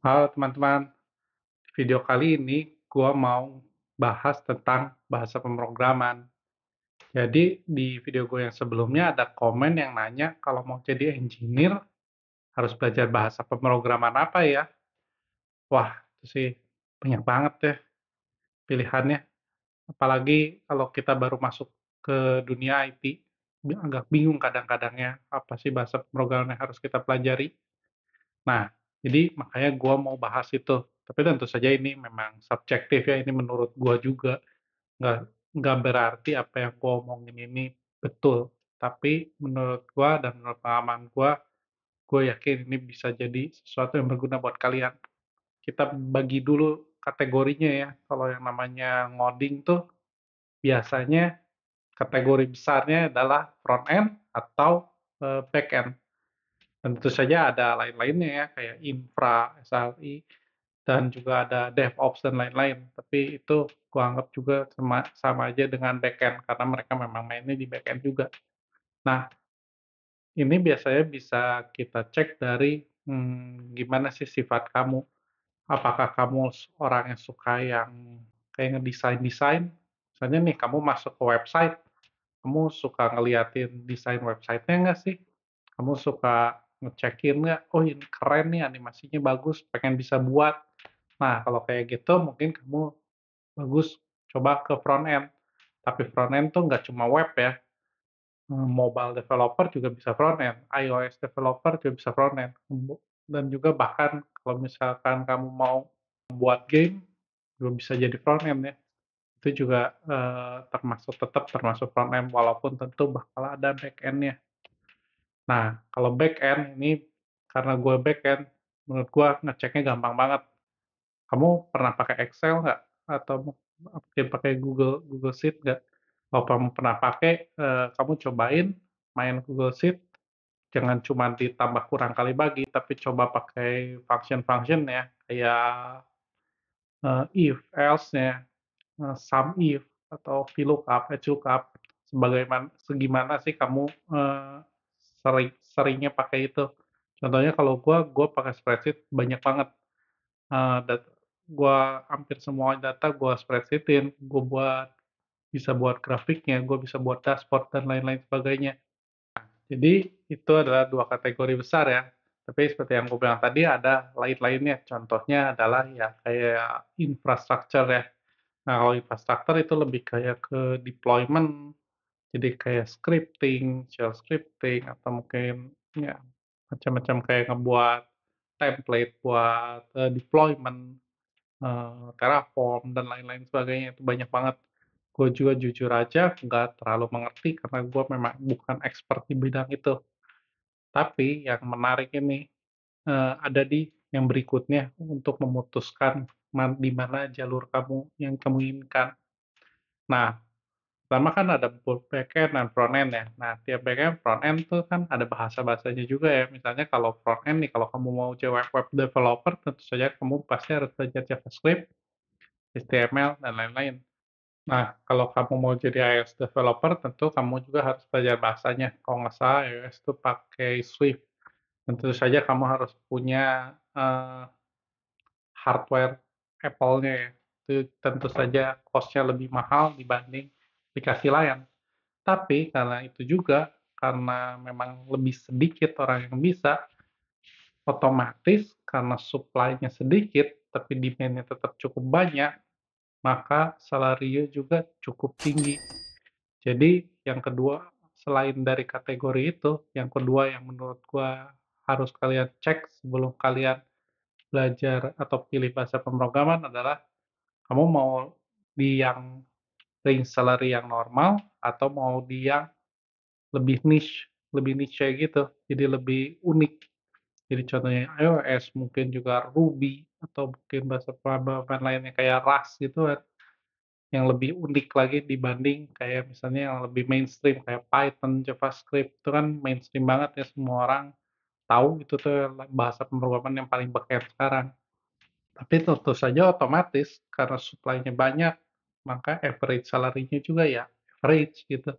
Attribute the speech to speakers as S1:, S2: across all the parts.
S1: Halo teman-teman, video kali ini gua mau bahas tentang bahasa pemrograman. Jadi di video gue yang sebelumnya ada komen yang nanya kalau mau jadi engineer harus belajar bahasa pemrograman apa ya? Wah, itu sih banyak banget ya pilihannya. Apalagi kalau kita baru masuk ke dunia IT, agak bingung kadang-kadangnya apa sih bahasa pemrograman yang harus kita pelajari. Nah, jadi makanya gua mau bahas itu. Tapi tentu saja ini memang subjektif ya, ini menurut gua juga. Nggak nggak berarti apa yang gua omongin ini betul. Tapi menurut gua dan menurut pengalaman gua yakin ini bisa jadi sesuatu yang berguna buat kalian. Kita bagi dulu kategorinya ya. Kalau yang namanya ngoding tuh biasanya kategori besarnya adalah front end atau, back end. Tentu saja ada lain-lainnya ya, kayak infra, SRI, dan juga ada DevOps dan lain-lain. Tapi itu gua anggap juga sama sama aja dengan backend, karena mereka memang mainnya di backend juga. Nah, ini biasanya bisa kita cek dari, gimana sih sifat kamu. Apakah kamu orang yang suka yang kayak ngedesain-desain, misalnya nih kamu masuk ke website, kamu suka ngeliatin desain website-nya nggak sih? Kamu suka ngecekin nggak, "Oh ini keren nih, animasinya bagus, pengen bisa buat." Nah, kalau kayak gitu mungkin kamu bagus coba ke front end. Tapi front end tuh nggak cuma web ya, mobile developer juga bisa front end, iOS developer juga bisa front end, dan juga bahkan kalau misalkan kamu mau buat game, juga bisa jadi front end ya. Itu juga, tetap termasuk front end walaupun tentu bakal ada back end-nya. Nah, kalau back end ini karena gue back end, menurut gue ngeceknya gampang banget. Kamu pernah pakai Excel nggak? Atau mungkin pakai Google Google Sheet nggak? Kalau kamu pernah pakai, kamu cobain main Google Sheet, jangan cuma ditambah kurang kali bagi, tapi coba pakai function-function ya, kayak, if, else-nya, sum if, atau VLOOKUP, HLOOKUP, segimana sih kamu, seringnya pakai itu. Contohnya kalau gua pakai spreadsheet banyak banget. Dat gua hampir semua data gua spreadsheet-in, gua bisa buat grafiknya, gua bisa buat dashboard dan lain-lain sebagainya. Jadi itu adalah 2 kategori besar ya, tapi seperti yang aku bilang tadi ada lain-lainnya, contohnya adalah ya kayak infrastructure ya. Nah, kalau infrastructure itu lebih kayak ke deployment, jadi kayak scripting, shell scripting, atau mungkin ya macam-macam kayak ngebuat template buat, deployment. Terraform dan lain-lain sebagainya, itu banyak banget. Gue juga jujur aja nggak terlalu mengerti karena gue memang bukan expert di bidang itu. Tapi yang menarik ini, ada di yang berikutnya untuk memutuskan di mana jalur kamu yang kamu inginkan. Nah, pertama kan ada backend dan frontend ya. Nah, tiap backend, frontend tuh kan ada bahasa-bahasanya juga ya. Misalnya kalau frontend nih, kalau kamu mau jadi web developer, tentu saja kamu pasti harus belajar JavaScript, HTML, dan lain-lain. Nah, kalau kamu mau jadi iOS developer, tentu kamu juga harus belajar bahasanya. Kalau nggak salah, iOS itu pakai Swift. Tentu saja kamu harus punya hardware Apple-nya ya. Itu tentu saja cost-nya lebih mahal dibanding aplikasi lain. Tapi karena itu juga, karena memang lebih sedikit orang yang bisa, otomatis karena supply-nya sedikit, tapi demand-nya tetap cukup banyak, maka salary-nya juga cukup tinggi. Jadi yang kedua, selain dari kategori itu, yang kedua yang menurut gua harus kalian cek sebelum kalian belajar atau pilih bahasa pemrograman adalah, kamu mau di yang range salary yang normal atau mau di yang lebih niche gitu, jadi lebih unik. Jadi contohnya iOS, mungkin juga Ruby, atau mungkin bahasa pemrograman lainnya kayak Rust gitu kan. Yang lebih unik lagi dibanding kayak misalnya yang lebih mainstream kayak Python, JavaScript, itu kan mainstream banget ya, semua orang tahu itu tuh bahasa pemrograman yang paling beken sekarang. Tapi tentu saja otomatis karena supply-nya banyak, maka average salary-nya juga ya average gitu.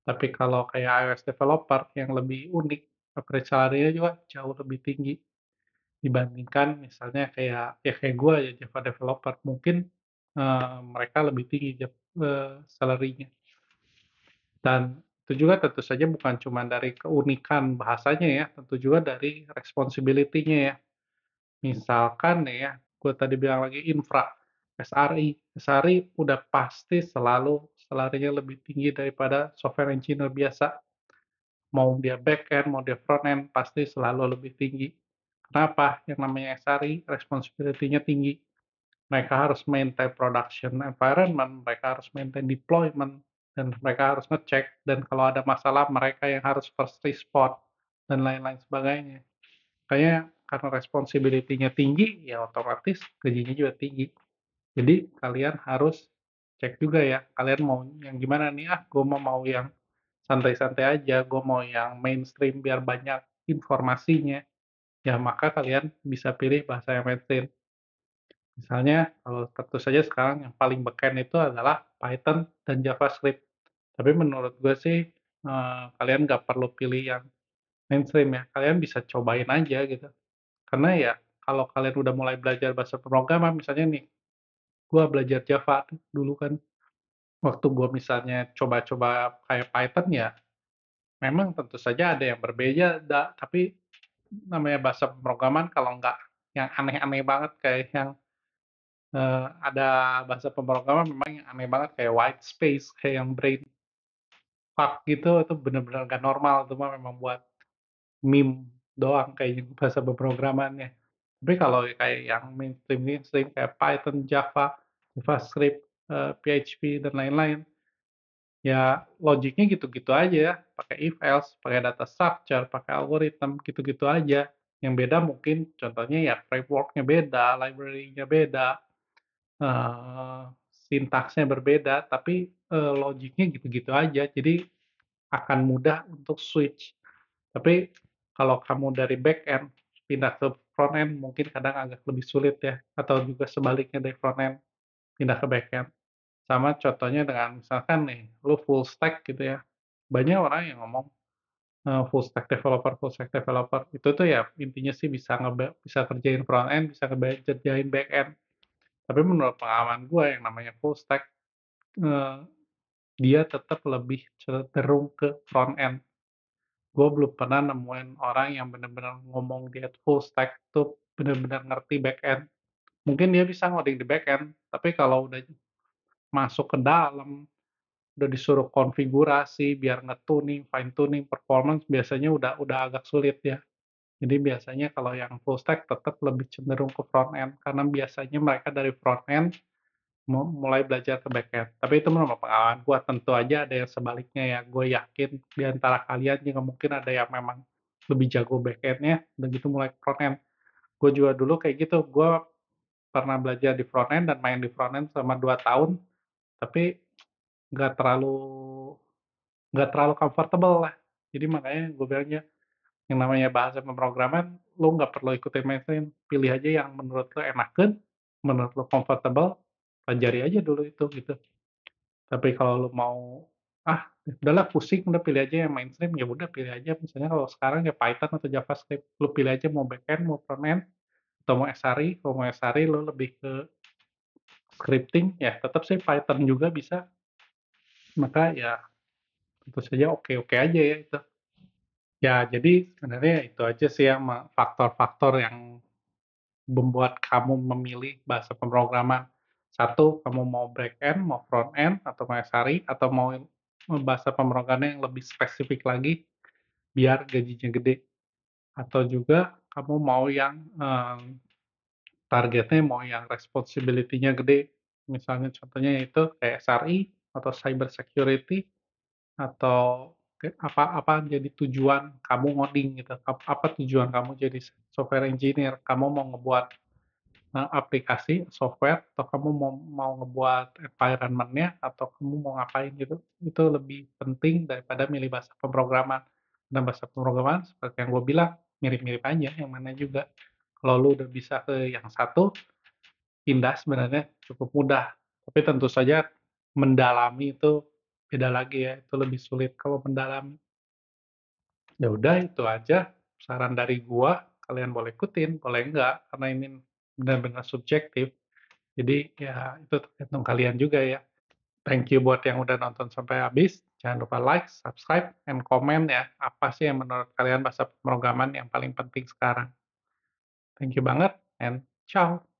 S1: Tapi kalau kayak iOS developer yang lebih unik, average salary-nya juga jauh lebih tinggi. dibandingkan misalnya kayak gue ya Java developer. Mungkin, mereka lebih tinggi salary-nya. Dan itu juga tentu saja bukan cuma dari keunikan bahasanya ya, tentu juga dari responsibility-nya ya. Misalkan nih ya, gue tadi bilang lagi infra, SRI. SRI udah pasti selalu salary-nya lebih tinggi daripada software engineer biasa. Mau dia back-end, mau dia front-end, pasti selalu lebih tinggi. Kenapa? Yang namanya SRI, responsibility-nya tinggi. Mereka harus maintain production environment, mereka harus maintain deployment, dan mereka harus ngecek, dan kalau ada masalah mereka yang harus first respond, dan lain-lain sebagainya. Kayaknya karena responsibility-nya tinggi, ya otomatis gajinya juga tinggi. Jadi kalian harus cek juga ya, kalian mau yang gimana nih, gue mau yang santai-santai aja, gue mau yang mainstream biar banyak informasinya, ya maka kalian bisa pilih bahasa yang mainstream. Misalnya, kalau tentu saja sekarang yang paling beken itu adalah Python dan JavaScript. Tapi menurut gue sih, kalian nggak perlu pilih yang mainstream ya, kalian bisa cobain aja gitu. Karena ya, kalau kalian udah mulai belajar bahasa pemrograman, misalnya nih, gue belajar Java tuh dulu kan, waktu gue misalnya coba-coba kayak Python ya, memang tentu saja ada yang berbeda, tapi namanya bahasa pemrograman kalau nggak yang aneh-aneh banget kayak yang ada bahasa pemrograman memang yang aneh banget kayak white space, kayak yang brain fuck gitu, itu bener-bener nggak normal, itu mah memang buat meme doang kayaknya bahasa pemrogramannya. Tapi kalau kayak yang mainstream-mainstream kayak Python, Java, JavaScript, PHP, dan lain-lain, ya logiknya gitu-gitu aja ya, pakai if else, pakai data structure, pakai algoritma, gitu-gitu aja. Yang beda mungkin contohnya ya framework-nya beda, library-nya beda, eee, sintaksnya berbeda, tapi, logiknya gitu-gitu aja. Jadi akan mudah untuk switch. Tapi kalau kamu dari back end pindah ke front end mungkin kadang agak lebih sulit ya, atau juga sebaliknya dari front end pindah ke back end. Sama contohnya dengan misalkan nih, lu full stack gitu ya, banyak orang yang ngomong, full stack developer, itu tuh ya intinya sih bisa kerjain front end, bisa kerjain back end. Tapi menurut pengalaman gue yang namanya full stack, eee, dia tetap lebih cenderung ke front end. Gue belum pernah nemuin orang yang bener-bener ngomong dia full stack tuh bener-bener ngerti back end. Mungkin dia bisa ngoding di back end, tapi kalau udah masuk ke dalam, udah disuruh konfigurasi biar nge-tuning, fine tuning, performance biasanya udah agak sulit ya. Jadi biasanya kalau yang full stack tetap lebih cenderung ke front end, karena biasanya mereka dari front end mulai belajar ke back-end. Tapi itu menurut pengalaman gua, tentu aja ada yang sebaliknya ya. Gue yakin di antara kalian juga mungkin ada yang memang lebih jago back-end-nya, udah gitu mulai ke front-end. Gue juga dulu kayak gitu, gue pernah belajar di front-end dan main di front-end selama 2 tahun, tapi nggak terlalu nggak terlalu comfortable lah. Jadi makanya gue bilangnya, yang namanya bahasa pemrograman, lu nggak perlu ikutin mainstream, pilih aja yang menurut lu enakeun, menurut lu comfortable, pelajari aja dulu itu, gitu. Tapi kalau lu mau, "Ah, udahlah pusing, udah pilih aja yang mainstream," ya udah pilih aja misalnya kalau sekarang ya Python atau JavaScript, lu pilih aja mau backend, mau frontend, atau mau SRI. Kalau mau SRI lu lebih ke scripting, ya tetap sih Python juga bisa, maka ya tentu saja oke-oke aja ya itu. Ya jadi sebenarnya itu aja sih yang faktor-faktor yang membuat kamu memilih bahasa pemrograman. Satu, kamu mau back-end, mau front-end, atau mau SRI, atau mau bahasa pemrograman yang lebih spesifik lagi, biar gajinya gede. Atau juga kamu mau yang, targetnya mau yang responsibility-nya gede. Misalnya contohnya itu kayak SRI, atau cyber security, atau apa jadi tujuan kamu ngoding gitu, apa tujuan kamu jadi software engineer, kamu mau ngebuat aplikasi, software, atau kamu mau mau ngebuat environment-nya, atau kamu mau ngapain gitu, itu lebih penting daripada milih bahasa pemrograman. Dan bahasa pemrograman seperti yang gue bilang, mirip-mirip aja yang mana juga. Kalau lu udah bisa ke yang satu, pindah sebenarnya cukup mudah. Tapi tentu saja mendalami itu beda lagi ya, itu lebih sulit kalau mendalami. Ya udah itu aja saran dari gua. kalian boleh ikutin, boleh enggak, karena ini benar-benar subjektif. Jadi ya itu tergantung kalian juga ya. Thank you buat yang udah nonton sampai habis. Jangan lupa like, subscribe, and comment ya. Apa sih yang menurut kalian bahasa pemrograman yang paling penting sekarang? Thank you banget, and ciao.